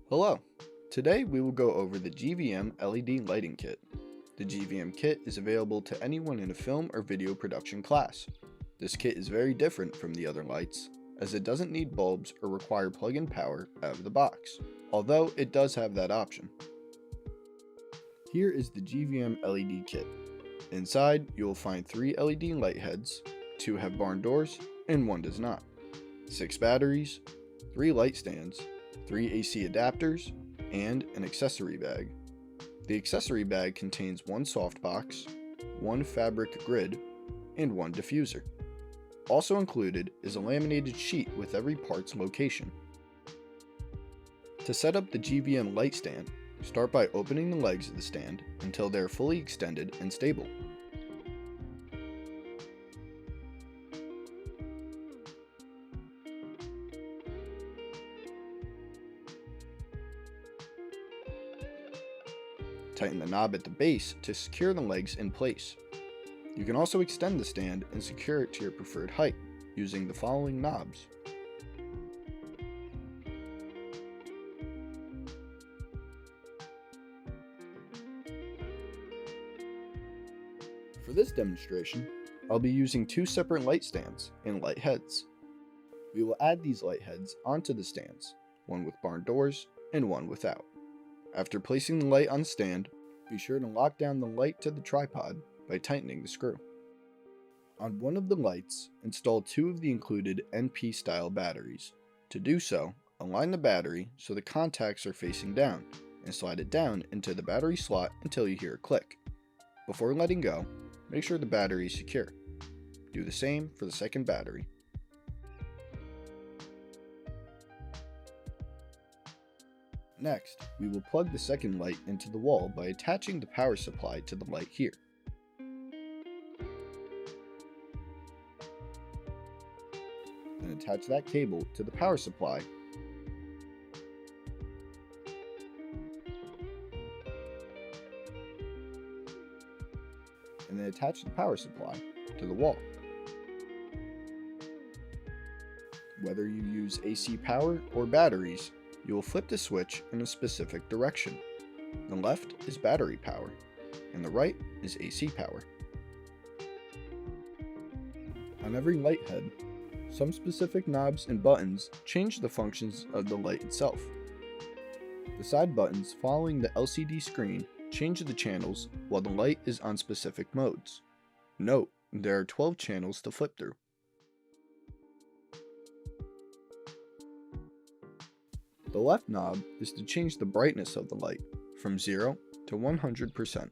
Hello! Today we will go over the GVM LED Lighting Kit. The GVM kit is available to anyone in a film or video production class. This kit is very different from the other lights, as it doesn't need bulbs or require plug-in power out of the box, although it does have that option. Here is the GVM LED kit. Inside, you will find 3 LED light heads, 2 have barn doors, and 1 does not, 6 batteries, 3 light stands, 3 AC adapters, and an accessory bag. The accessory bag contains 1 softbox, 1 fabric grid, and 1 diffuser. Also included is a laminated sheet with every part's location. To set up the GVM light stand, start by opening the legs of the stand until they are fully extended and stable. Tighten the knob at the base to secure the legs in place. You can also extend the stand and secure it to your preferred height using the following knobs. For this demonstration, I'll be using 2 separate light stands and light heads. We will add these light heads onto the stands, one with barn doors and one without. After placing the light on the stand, be sure to lock down the light to the tripod by tightening the screw. On one of the lights, install 2 of the included NP style batteries. To do so, align the battery so the contacts are facing down and slide it down into the battery slot until you hear a click. Before letting go, make sure the battery is secure. Do the same for the second battery. Next, we will plug the second light into the wall by attaching the power supply to the light here. Then attach that cable to the power supply. And then attach the power supply to the wall. Whether you use AC power or batteries, you will flip the switch in a specific direction. The left is battery power, and the right is AC power. On every light head, some specific knobs and buttons change the functions of the light itself. The side buttons following the LCD screen change the channels while the light is on specific modes. Note, there are 12 channels to flip through. The left knob is to change the brightness of the light from 0 to 100%.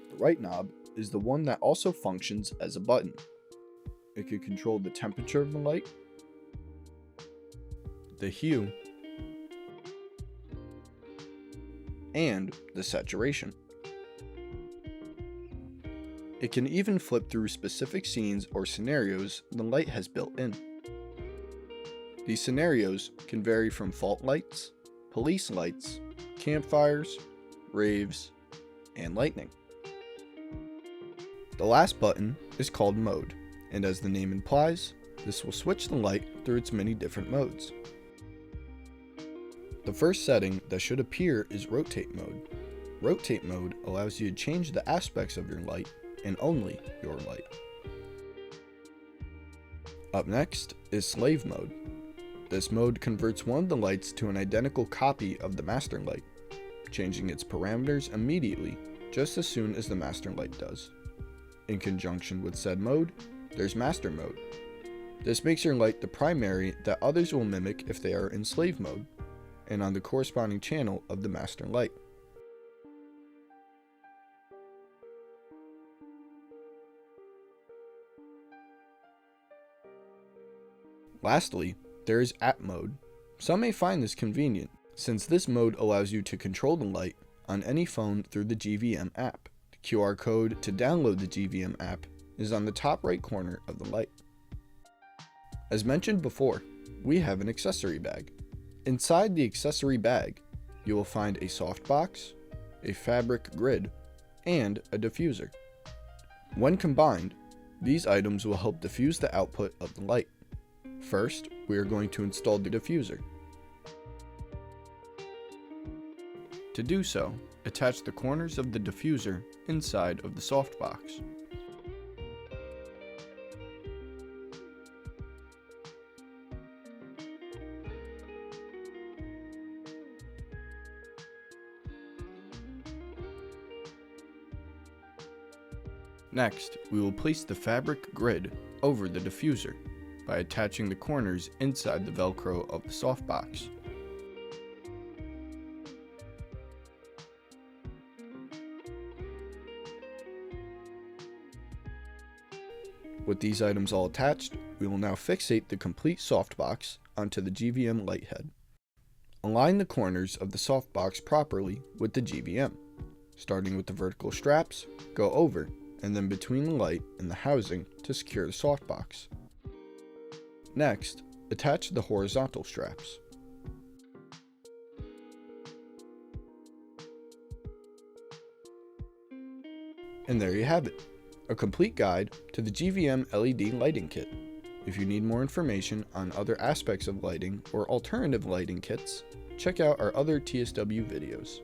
The right knob is the one that also functions as a button. It can control the temperature of the light, the hue, and the saturation. It can even flip through specific scenes or scenarios the light has built in. These scenarios can vary from fault lights, police lights, campfires, raves, and lightning. The last button is called Mode, and as the name implies, this will switch the light through its many different modes. The first setting that should appear is Rotate Mode. Rotate Mode allows you to change the aspects of your light and only your light. Up next is Slave Mode. This mode converts one of the lights to an identical copy of the master light, changing its parameters immediately just as soon as the master light does. In conjunction with said mode, there's Master Mode. This makes your light the primary that others will mimic if they are in Slave Mode, and on the corresponding channel of the master light. Lastly, there is App Mode. Some may find this convenient, since this mode allows you to control the light on any phone through the GVM app. The QR code to download the GVM app is on the top right corner of the light. As mentioned before, we have an accessory bag. Inside the accessory bag, you will find a softbox, a fabric grid, and a diffuser. When combined, These items will help diffuse the output of the light. First, we are going to install the diffuser. To do so, attach the corners of the diffuser inside of the softbox. Next, we will place the fabric grid over the diffuser by attaching the corners inside the Velcro of the softbox. With these items all attached, we will now fixate the complete softbox onto the GVM light head. Align the corners of the softbox properly with the GVM. Starting with the vertical straps, go over and then between the light and the housing to secure the softbox. Next, attach the horizontal straps. And there you have it, a complete guide to the GVM LED Lighting Kit. If you need more information on other aspects of lighting or alternative lighting kits, check out our other TSW videos.